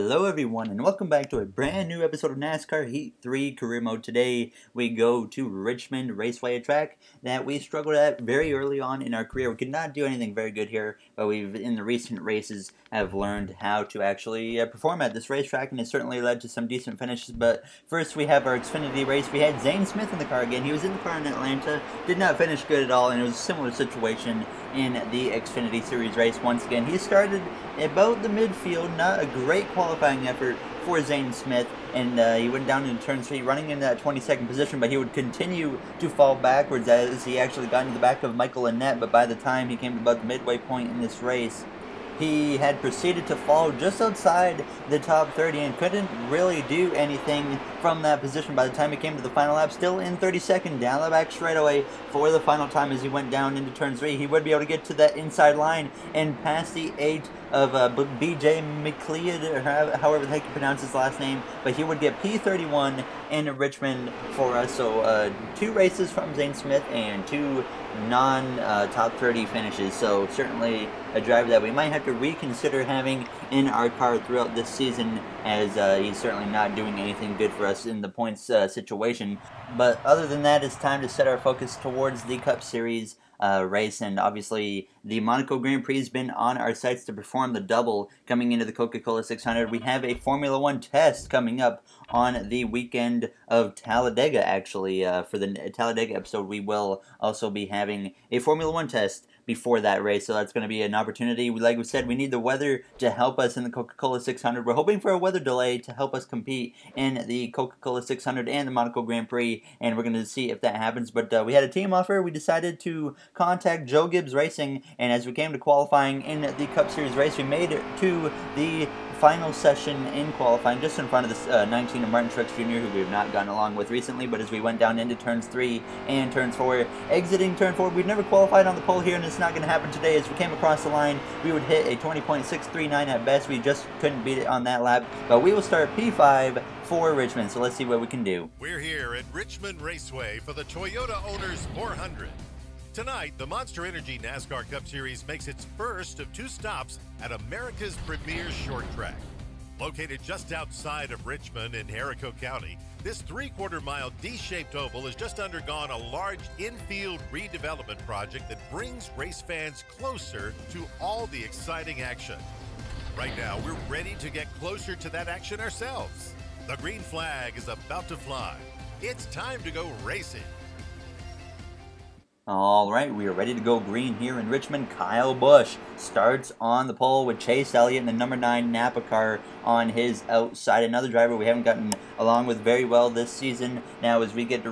Hello everyone and welcome back to a brand new episode of NASCAR Heat 3 Career Mode. Today we go to Richmond Raceway, a track that we struggled at very early on in our career. We could not do anything very good here, but we've in the recent races have learned how to actually perform at this racetrack, and it certainly led to some decent finishes. But first we have our Xfinity race. We had Zane Smith in the car again. He was in the car in Atlanta, did not finish good at all, and it was a similar situation in the Xfinity Series race once again. He started about the midfield, not a great qualifying effort for Zane Smith, and he went down into turn 3 running in that 22nd position, but he would continue to fall backwards as he actually got into the back of Michael Annett. But by the time he came to about the midway point in this race, he had proceeded to fall just outside the top 30 and couldn't really do anything from that position by the time he came to the final lap. Still in 32nd, down the back straightaway for the final time as he went down into turn 3. He would be able to get to that inside line and pass the 8 of BJ McLeod, or however the heck you pronounce his last name, but he would get P31 in Richmond for us. So 2 races from Zane Smith and 2 non-top 30 finishes. So certainly a driver that we might have to reconsider having in our car throughout this season, as he's certainly not doing anything good for us in the points situation. But other than that, it's time to set our focus towards the Cup Series race, and obviously the Monaco Grand Prix has been on our sights to perform the double coming into the Coca-Cola 600. We have a Formula 1 test coming up on the weekend of Talladega. Actually, for the Talladega episode, we will also be having a Formula 1 test before that race, so that's going to be an opportunity. Like we said, we need the weather to help us in the Coca-Cola 600. We're hoping for a weather delay to help us compete in the Coca-Cola 600 and the Monaco Grand Prix, and we're going to see if that happens. But we had a team offer. We decided to contact Joe Gibbs Racing, and as we came to qualifying in the Cup Series race, we made it to the final session in qualifying, just in front of this 19 of Martin Truex Jr., who we have not gotten along with recently. But as we went down into turns 3 and turns 4, exiting turn 4, we've never qualified on the pole here, and it's not going to happen today. As we came across the line, we would hit a 20.639 at best. We just couldn't beat it on that lap, but we will start P5 for Richmond, so let's see what we can do. We're here at Richmond Raceway for the Toyota Owners 400. Tonight, the Monster Energy NASCAR Cup Series makes its first of 2 stops at America's premier short track. Located just outside of Richmond in Henrico County, this 3/4-mile D-shaped oval has just undergone a large infield redevelopment project that brings race fans closer to all the exciting action. Right now, we're ready to get closer to that action ourselves. The green flag is about to fly. It's time to go racing. Alright, we are ready to go green here in Richmond. Kyle Busch starts on the pole with Chase Elliott in the number 9 Napa car on his outside. Another driver we haven't gotten along with very well this season. Now as we get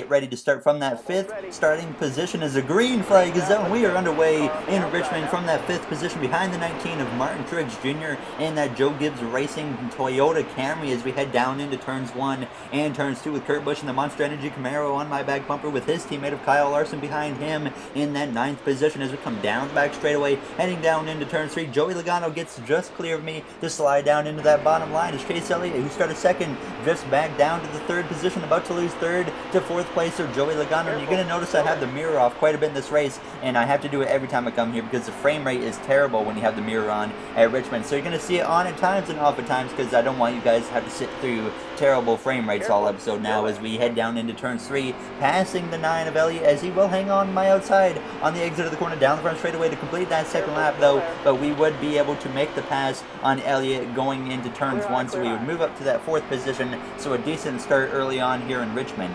ready to start from that 5th starting position, as a green flag is out, and we are underway in Richmond from that 5th position behind the 19 of Martin Truex Jr. and that Joe Gibbs Racing Toyota Camry, as we head down into turns 1 and turns 2 with Kurt Busch in the Monster Energy Camaro on my back bumper with his teammate of Kyle Larson behind him in that 9th position. As we come down the back straightaway, heading down into turn 3, Joey Logano gets just clear of me to slide down into that bottom line as Chase Elliott, who started 2nd, just back down to the 3rd position, about to lose 3rd to 4th place of Joey Logano. And you're going to notice I have the mirror off quite a bit in this race, and I have to do it every time I come here because the frame rate is terrible when you have the mirror on at Richmond. So you're going to see it on at times and off at times, because I don't want you guys to have to sit through terrible frame rates all episode. Now as we head down into turns 3, passing the 9 of Elliott, as he will hang on my outside on the exit of the corner down the front straightaway to complete that 2nd lap though, but we would be able to make the pass on Elliott going into turns 1, so we would move up to that 4th position. So a decent start early on here in Richmond.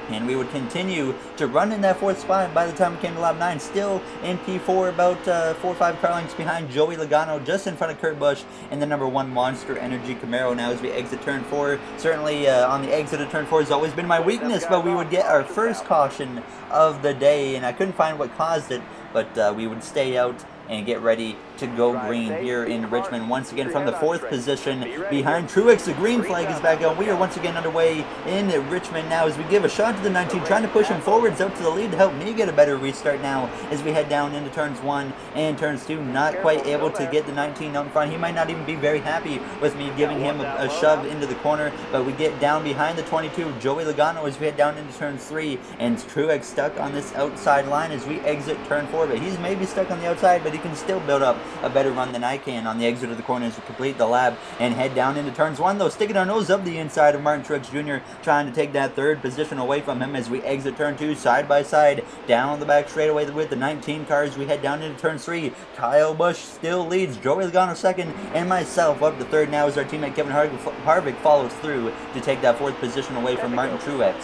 And we would continue to run in that 4th spot by the time we came to lap 9, still in P4, about 4 or 5 car lengths behind Joey Logano, just in front of Kurt Busch in the number 1 Monster Energy Camaro. Now as we exit turn 4, certainly on the exit of turn 4 has always been my weakness, but we would get our first caution of the day, and I couldn't find what caused it, but we would stay out and get ready to go green here in Richmond once again from the 4th position behind Truex. The green flag is back on. We are once again underway in Richmond now as we give a shot to the 19, trying to push him forwards out to the lead to help me get a better restart now as we head down into turns 1 and turns 2. Not quite able to get the 19 out in front. He might not even be very happy with me giving him a shove into the corner, but we get down behind the 22, Joey Logano, as we head down into turns 3, and Truex stuck on this outside line as we exit turn 4, but he's maybe stuck on the outside, but he he can still build up a better run than I can on the exit of the corner as we complete the lap and head down into turns 1, though, sticking our nose up the inside of Martin Truex Jr., trying to take that 3rd position away from him as we exit turn 2 side by side down the back straightaway with the 19 cars. We head down into turn 3. Kyle Busch still leads, Joey Logano 2nd, and myself up to 3rd now as our teammate Kevin Harvick follows through to take that 4th position away from Martin Truex.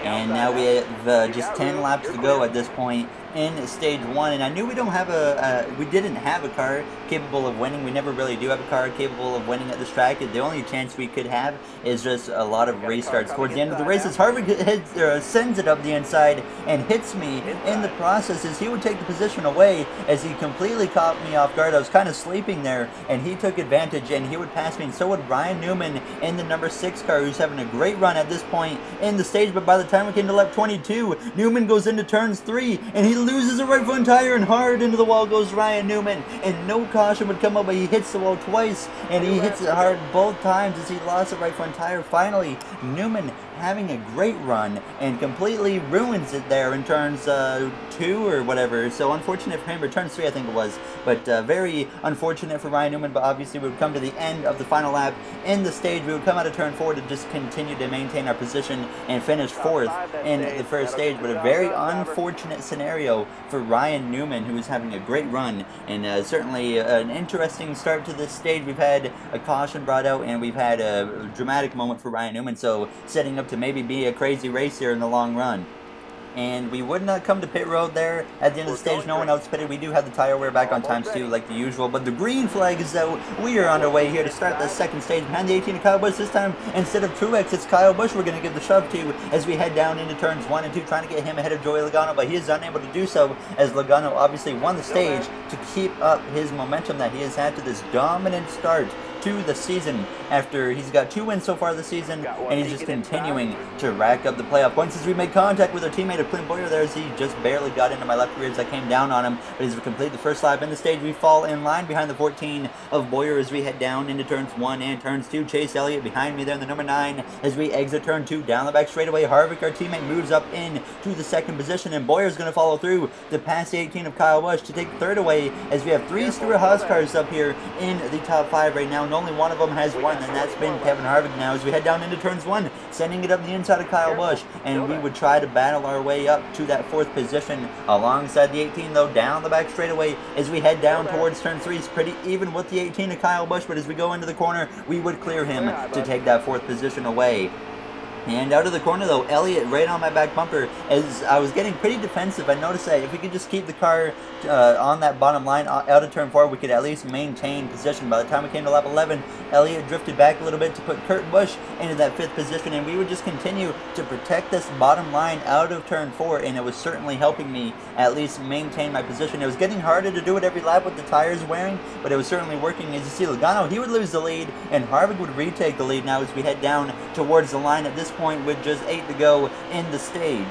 And now we have just 10 laps to go at this point in stage 1, and I knew we didn't have a car capable of winning. We never really do have a car capable of winning at this track. The only chance we could have is just a lot of restarts towards the end of the race as Harvick sends it up the inside and hits me in the process as he would take the position away as he completely caught me off guard. I was kind of sleeping there, and he took advantage, and he would pass me, and so would Ryan Newman in the number 6 car, who's having a great run at this point in the stage. But by the time we came to lap 22, Newman goes into turns 3, and he loses a right front tire, and hard into the wall goes Ryan Newman, and no caution would come up, but he hits the wall twice, and he hits it hard both times as he lost the right front tire. Finally, Newman having a great run and completely ruins it there in turns 2 or whatever. So unfortunate for him, or turns 3 I think it was, but very unfortunate for Ryan Newman. But obviously we would come to the end of the final lap in the stage. We would come out of turn 4 to just continue to maintain our position and finish 4th in the first stage. But a very unfortunate scenario for Ryan Newman, who is having a great run, and certainly an interesting start to this stage. We've had a caution brought out, and we've had a dramatic moment for Ryan Newman, so setting up to maybe be a crazy race here in the long run. And we would not come to pit road there at the end of the stage. No one else pitted. We do have the tire wear back on times 2 like the usual, but the green flag is out. We are on our way here to start the 2nd stage behind the 18 of Kyle Busch. This time, instead of Truex, it's Kyle Busch we're going to give the shove to as we head down into turns 1 and 2, trying to get him ahead of Joey Logano, but he is unable to do so as Logano obviously won the stage to keep up his momentum that he has had to this dominant start to the season after he's got 2 wins so far this season, and he's just continuing to rack up the playoff points as we make contact with our teammate of Clint Boyer there as he just barely got into my left rear as I came down on him. But as we complete the first lap in the stage, we fall in line behind the 14 of Boyer as we head down into turns 1 and turns 2. Chase Elliott behind me there in the number 9 as we exit turn 2 down the back straightaway. Harvick, our teammate, moves up in to the 2nd position, and Boyer's going to follow through to pass the 18 of Kyle Busch to take the 3rd away as we have 3 Stewart-Haas cars up here in the top 5 right now, and only one of them has won, and that's been Kevin Harvick now as we head down into turns 1, sending it up the inside of Kyle Busch, and we would try to battle our way up to that 4th position alongside the 18, though, down the back straightaway as we head down towards turn 3. It's pretty even with the 18 of Kyle Busch, but as we go into the corner, we would clear him to take that 4th position away. And out of the corner, though, Elliott right on my back bumper. As I was getting pretty defensive, I noticed that if we could just keep the car on that bottom line out of turn 4, we could at least maintain position. By the time we came to lap 11, Elliott drifted back a little bit to put Kurt Busch into that 5th position, and we would just continue to protect this bottom line out of turn 4, and it was certainly helping me at least maintain my position. It was getting harder to do it every lap with the tires wearing, but it was certainly working. As you see, Logano, he would lose the lead, and Harvick would retake the lead now as we head down towards the line at this point with just 8 to go in the stage.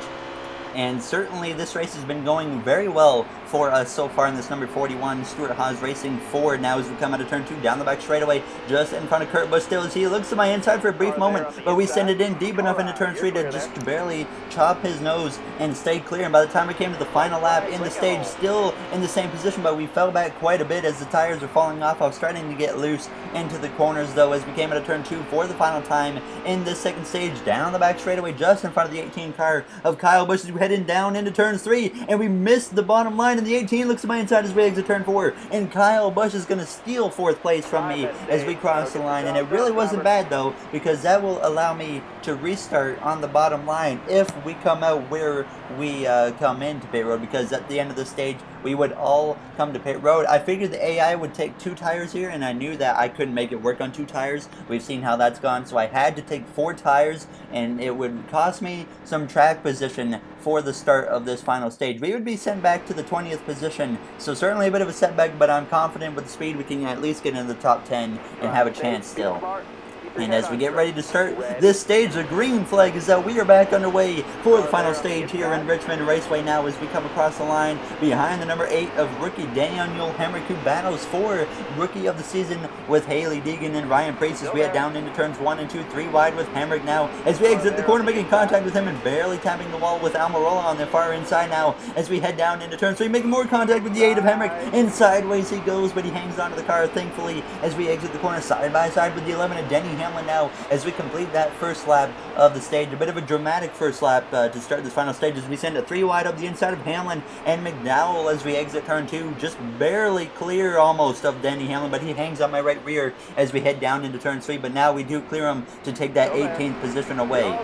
And certainly this race has been going very well for us so far in this number 41 Stewart-Haas Racing Ford. Now as we come out of turn 2 down the back straightaway just in front of Kurt Busch still as he looks to my inside for a brief moment, but we send it in deep enough into turn 3 to just barely chop his nose and stay clear. And by the time we came to the final lap in the stage, still in the same position, but we fell back quite a bit as the tires were falling off. I was starting to get loose into the corners though as we came out of turn 2 for the final time in this 2nd stage down the back straightaway just in front of the 18 car of Kyle Busch as we heading down into turns 3, and we missed the bottom line, and the 18 looks to my inside as we exit turn 4, and Kyle Busch is going to steal 4th place from me as we cross the line. And it really wasn't bad though, because that will allow me to restart on the bottom line if we come out where we come into pit road, because at the end of the stage we would all come to pit road. I figured the AI would take 2 tires here, and I knew that I couldn't make it work on 2 tires. We've seen how that's gone, so I had to take 4 tires, and it would cost me some track position for the start of this final stage. We would be sent back to the 20th position, so certainly a bit of a setback, but I'm confident with the speed we can at least get into the top 10 and have a chance still. And as we get ready to start this stage, the green flag is out. We are back underway for the final stage here in Richmond Raceway now as we come across the line behind the number 8 of rookie Daniel Hemrick, who battles for Rookie of the Season with Haley Deegan and Ryan Priest as we head down into turns 1 and 2, 3 wide with Hemrick now as we exit the corner, making contact with him and barely tapping the wall with Almirola on the far inside now as we head down into turn 3, making more contact with the 8 of Hemrick, and sideways he goes, but he hangs onto the car thankfully as we exit the corner side by side with the 11 of Denny Hamlin now as we complete that first lap of the stage. A bit of a dramatic first lap to start this final stage as we send it 3 wide up the inside of Hamlin and McDowell as we exit turn 2, just barely clear almost of Denny Hamlin, but he hangs on my right rear as we head down into turn 3, but now we do clear him to take that 18th position away.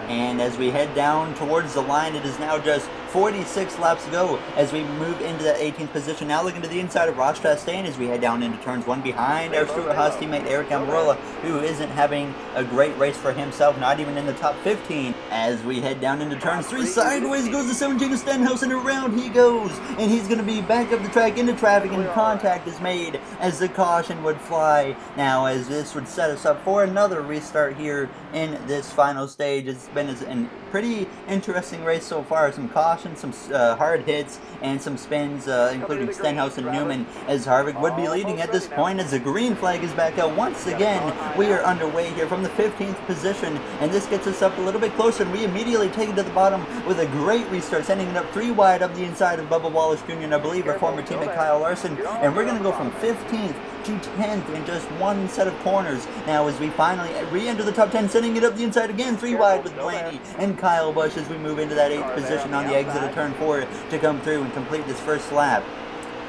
And as we head down towards the line, it is now just 46 laps to go as we move into that 18th position. Now looking to the inside of Ross Chastain as we head down into turns 1 behind our Stuart Haas teammate Eric Almirola, who isn't having a great race for himself, not even in the top 15. As we head down into turns 3, sideways goes the 17 of Stenhouse and around he goes, and he's going to be back up the track into traffic, and contact is made as the caution would fly. Now as this would set us up for another restart here in this final stage. It's been a pretty interesting race so far. Some caution, some hard hits, and some spins, including Stenhouse and Newman, as Harvick would be leading at this point as the green flag is back out. Once again, we are underway here from the 15th position, and this gets us up a little bit closer, and we immediately take it to the bottom with a great restart, sending it up 3 wide up the inside of Bubba Wallace Jr. and I believe our former teammate Kyle Larson, and we're going to go from 15th to 10th in just one set of corners now as we finally re-enter the top 10, sending it up the inside again 3 wide with Blaney and Kyle Busch as we move into that 8th position on the exit of turn 4 to come through and complete this first lap.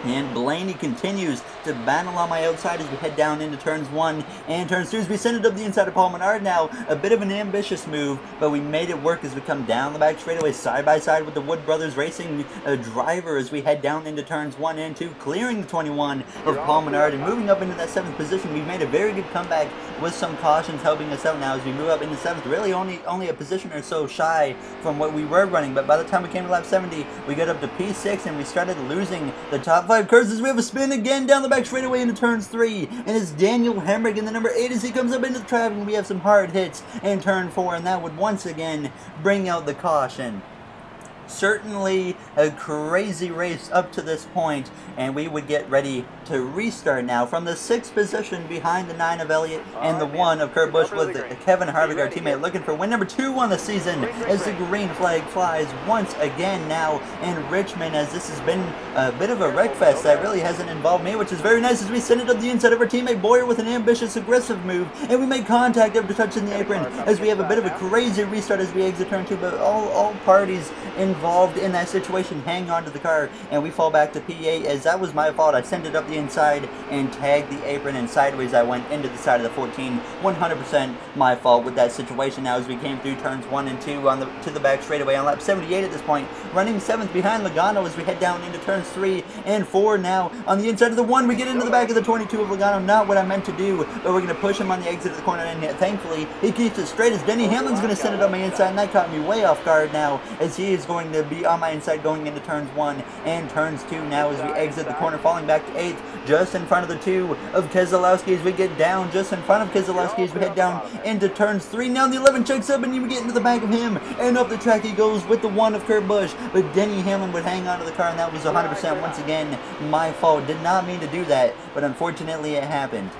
And Blaney continues to battle on my outside as we head down into turns 1 and turns 2 as we send it up the inside of Paul Menard now. A bit of an ambitious move, but we made it work as we come down the back straightaway side by side with the Wood Brothers Racing driver as we head down into turns 1 and 2, clearing the 21 of Paul Menard and moving up into that 7th position. We've made a very good comeback with some cautions helping us out now as we move up into 7th, really only a position or so shy from what we were running, but by the time we came to lap 70, we got up to P6 and we started losing the top 5 curves as we have a spin again down the back straightaway into turns 3, and it's Daniel Hemrick in the number 8 as he comes up into the traffic, and we have some hard hits in turn 4, and that would once again bring out the caution. Certainly a crazy race up to this point, and we would get ready to restart now from the 6th position behind the 9 of Elliott and the 1 of Kurt Busch with Kevin Harvick, our teammate, looking for win number 2 on the season as the green flag flies once again now in Richmond, as this has been a bit of a wreck fest that really hasn't involved me, which is very nice as we send it up the inside of our teammate Boyer with an ambitious aggressive move, and we make contact after touching the apron as we have a bit of a crazy restart as we exit turn 2, but all parties involved in that situation hang on to the car, and we fall back to P8 as that was my fault. I sent it up the inside and tagged the apron, and sideways I went into the side of the 14. 100% my fault with that situation. Now as we came through turns 1 and 2 to the back straightaway on lap 78 at this point, running 7th behind Logano as we head down into turns 3 and 4 now. On the inside of the 1, we get into the back of the 22 of Logano. Not what I meant to do, but we're going to push him on the exit of the corner, and thankfully he keeps it straight as Denny Hamlin's going to send it on my inside, and that caught me way off guard now as he is going to be on my inside going into turns 1 and turns 2 now as we exit the corner, falling back to 8th, just in front of the 2 of Keselowski as we get down just in front of Keselowski as we head down into turns 3. Now the 11 checks up, and you get into the back of him, and up the track he goes with the 1 of Kurt Busch, but Denny Hamlin would hang on to the car, and that was 100% once again my fault. Did not mean to do that, but unfortunately it happened.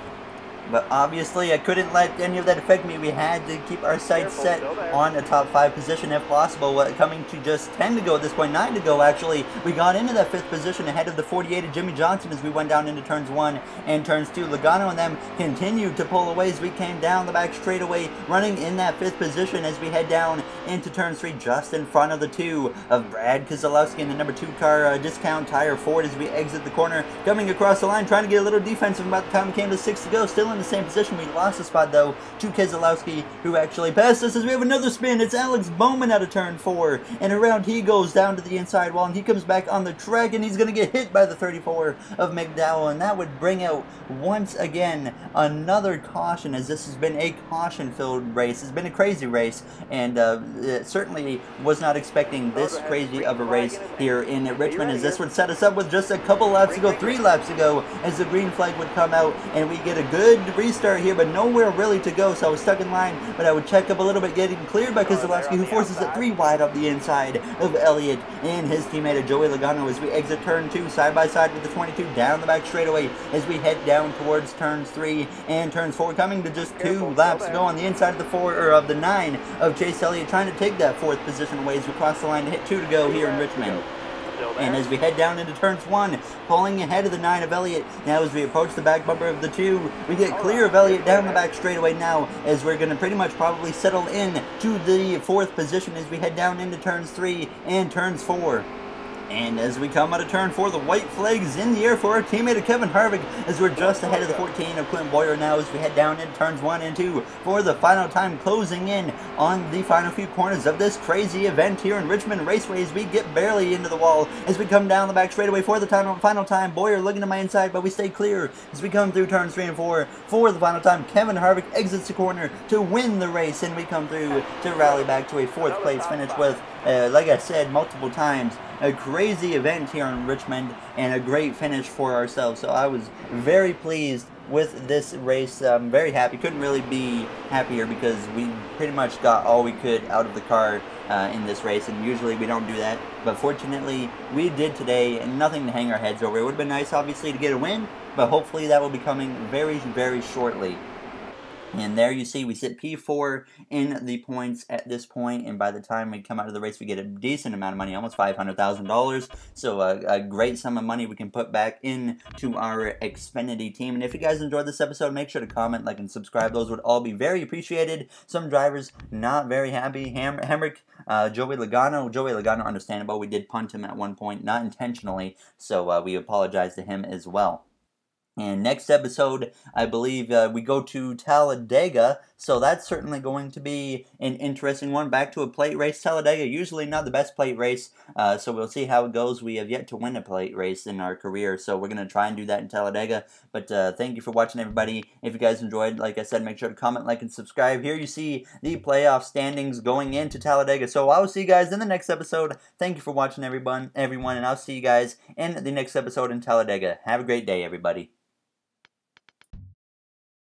But obviously I couldn't let any of that affect me. We had to keep our sights set on a top 5 position if possible. Coming to just 10 to go at this point, 9 to go actually. We got into that 5th position ahead of the 48 of Jimmy Johnson as we went down into turns 1 and turns 2. Logano and them continued to pull away as we came down the back straightaway, running in that 5th position as we head down into turns 3, just in front of the 2 of Brad Keselowski and the number 2 car Discount Tire Ford as we exit the corner, coming across the line, trying to get a little defensive. About the time we came to 6 to go, still in the same position. We lost the spot though to Keselowski, who actually passed us as we have another spin. It's Alex Bowman out of turn 4, and around he goes down to the inside wall, and he comes back on the track, and he's going to get hit by the 34 of McDowell, and that would bring out once again another caution, as this has been a caution-filled race. It's been a crazy race, and certainly was not expecting this crazy of a race here in Richmond, as this would set us up with just a couple laps to go, 3 laps to go, as the green flag would come out, and we get a good to restart here, but nowhere really to go, so I was stuck in line, but I would check up a little bit, getting cleared by Keselowski, who forces it 3 wide up the inside of Elliott and his teammate Joey Logano as we exit turn 2 side by side with the 22 down the back straightaway as we head down towards turns 3 and turns 4, coming to just 2 laps to go on the inside of the 4 or of the 9 of Chase Elliott, trying to take that 4th position away as we cross the line to hit 2 to go here in Richmond. And as we head down into turns 1, pulling ahead of the 9 of Elliott, now as we approach the back bumper of the 2, we get clear of Elliott down the back straightaway now, as we're going to pretty much probably settle in to the 4th position as we head down into turns 3 and turns 4. And as we come out of turn 4, the white flag is in the air for our teammate Kevin Harvick as we're just ahead of the 14 of Clint Boyer now as we head down into turns 1 and 2 for the final time, closing in on the final few corners of this crazy event here in Richmond Raceway as we get barely into the wall as we come down the back straightaway for the final time. Boyer looking to my inside, but we stay clear as we come through turns 3 and 4 for the final time. Kevin Harvick exits the corner to win the race, and we come through to rally back to a 4th place finish with, like I said multiple times, a crazy event here in Richmond and a great finish for ourselves. So I was very pleased with this race. I'm very happy. Couldn't really be happier because we pretty much got all we could out of the car in this race, and usually we don't do that. But fortunately, we did today, and nothing to hang our heads over. It would have been nice, obviously, to get a win, but hopefully that will be coming very, very shortly. And there you see we sit P4 in the points at this point, and by the time we come out of the race we get a decent amount of money, almost $500,000, so a great sum of money we can put back into our Xfinity team. And if you guys enjoyed this episode, make sure to comment, like, and subscribe. Those would all be very appreciated. Some drivers not very happy. Hemrick, Joey Logano, understandable. We did punt him at one point, not intentionally, so we apologize to him as well. And next episode, I believe we go to Talladega, so that's certainly going to be an interesting one. Back to a plate race. Talladega, usually not the best plate race, so we'll see how it goes. We have yet to win a plate race in our career, so we're going to try and do that in Talladega. But thank you for watching, everybody. If you guys enjoyed, like I said, make sure to comment, like, and subscribe. Here you see the playoff standings going into Talladega. So I will see you guys in the next episode. Thank you for watching, everyone, and I'll see you guys in the next episode in Talladega. Have a great day, everybody.